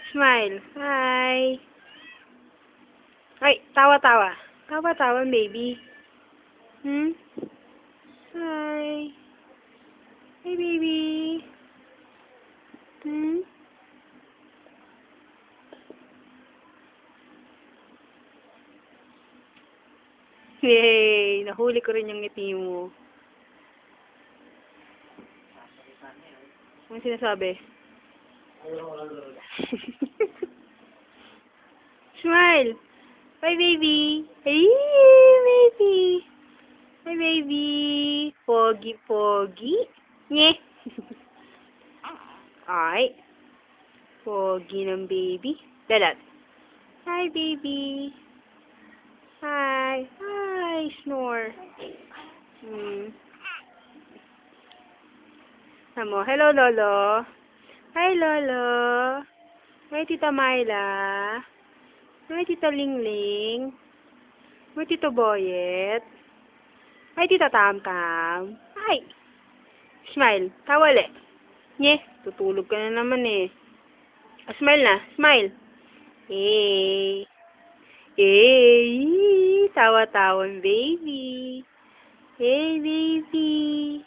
Smile. Hi. Ay, tawa-tawa. Tawa-tawa, baby. Hmm? Hi. Hey, baby. Hmm? Yay! Nahuli ko rin yung ngiti mo. Ano sinasabi? Smile! Hi, baby! Hey, baby! Hi, baby! Pogi-pogi! Nye! Ay! Pogi ng baby. Dalat. Hi, baby! Hi! Hi! Snore! Amo, hello, Lolo! Hi, Lolo! Hi, Tita Myla! Hi, Tita Lingling! Hi, Tito Boyet! Hi, Tita Tam-Tam! Hi! Smile! Tawa ulit! Nye! Tutulog ka na naman eh. Smile na! Smile! Hey! Hey! Tawa-tawan, baby! Hey, baby!